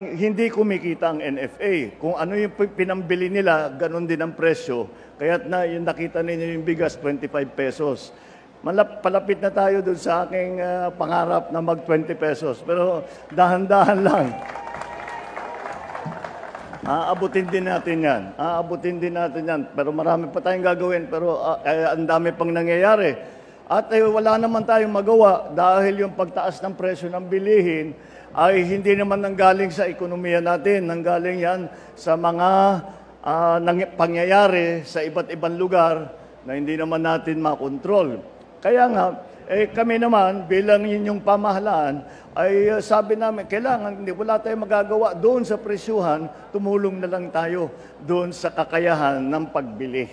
Hindi kumikita ang NFA. Kung ano yung pinambili nila, ganun din ang presyo. Kaya't yung nakita ninyo yung bigas, 25 pesos. Palapit na tayo dun sa aking pangarap na mag 20 pesos. Pero dahan-dahan lang. Aabutin din natin yan. Aabutin din natin yan. Pero marami pa tayong gagawin. Pero ang dami pang nangyayari. At wala naman tayong magawa dahil yung pagtaas ng presyo ng bilihin ay hindi naman nanggaling sa ekonomiya natin. Nanggaling yan sa mga pangyayari sa iba't ibang lugar na hindi naman natin makontrol. Kaya nga, kami naman bilang inyong pamahalaan ay sabi namin, kailangan, wala tayong magagawa doon sa presyuhan, tumulong na lang tayo doon sa kakayahan ng pagbili.